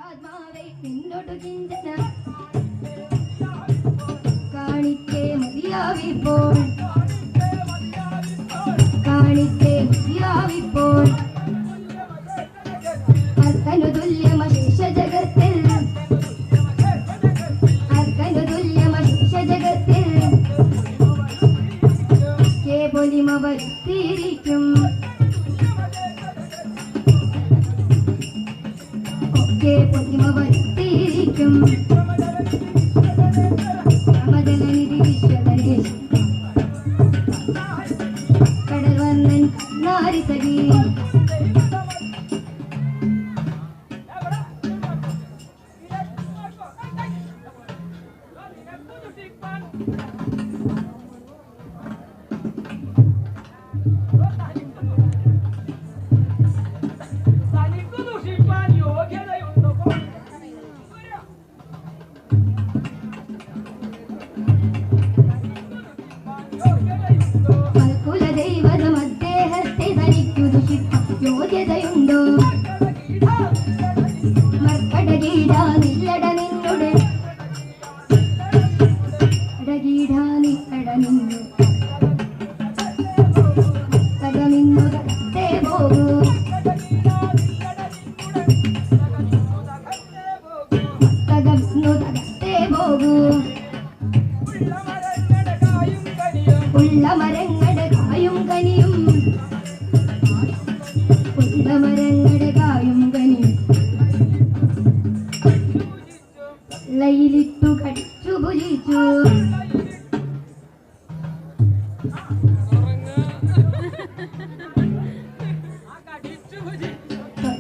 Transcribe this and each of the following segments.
ആത്മാവേ നിന്നോടു ചിന്തന കാണിക്കേ മതിയാവിപ്പോൾ കാണിക്കേ മതിയാവിപ്പോൾ അർക്കനു തുല്യമശേഷ ജഗത്തിൽ അർക്കനു തുല്യമശേഷ ജഗത്തിൽ കേവലിമ വരുത്തിയിരിക്കും പൊലിമ വരുത്തിയിരിക്കും സമജലനിധി വിശ്വതരേശ് കടൽ വന്നൻ നാരിസഖി യോഗ്യതയുണ്ടോ മർക്കടകീടാ നില്ലട നിന്നുടെ അടകീടാ നില്ലട നിന്നു തകമിന്നു തകത്തേ പോകൂ തകമിന്നു തകത്തേ പോകൂ ഉള്ള മരങ്ങളുടെ കായും കനിയും മരങ്ങളുടെ കായും കനിയും ലയിലിട്ടു കടിച്ചു പുലിച്ചു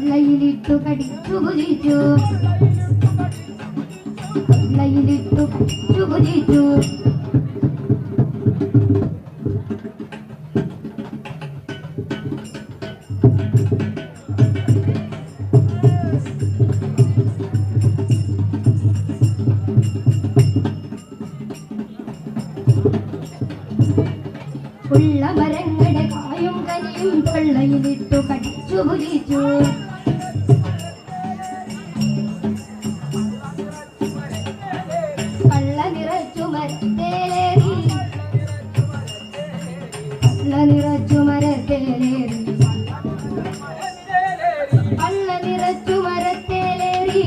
ലയിലിട്ടു കടിച്ചു പുലിച്ചു ലയിലിട്ടു കടിച്ചു പുലിച്ചു ഉള്ള മരങ്ങളുടെ കായും കനിയും തൊള്ളയിലിട്ടു കടിച്ചു പുലിച്ചു കള്ള നിറച്ചു മരത്തേലേറി കള്ള നിറച്ചു മരത്തേലേറി കള്ള നിറച്ചു മരത്തേലേറി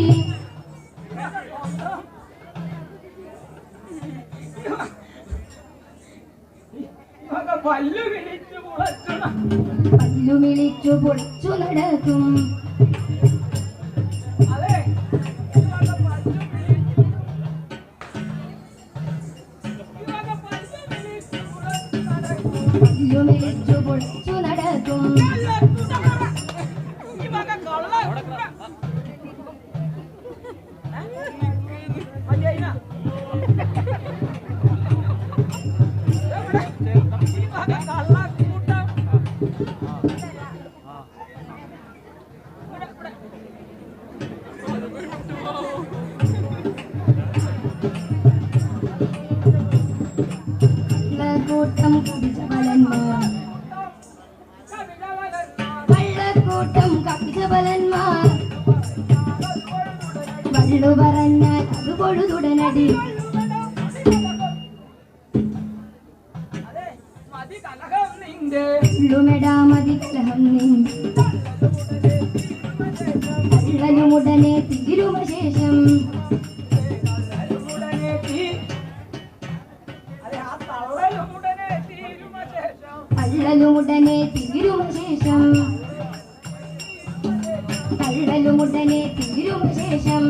പല്ലു വിളിച്ചു പൊളിച്ചു നടക്കും പല്ലു വിളിച്ചു പൊളിച്ചു നടക്കും കള്ളക്കൂട്ടം കപിജബലന്മാർ കള്ളക്കൂട്ടം കപിജബലന്മാർ വള്ളു പറഞ്ഞാൽ അത് പൊഴുതുടനടി ുമെടാ മതി കലഹം നിന്റെ കള്ളനുമുടനെ തീരുമശേഷം കള്ളലുമുടനെ തീരുമശേഷം കള്ളലുമുടനെ തീരുമശേഷം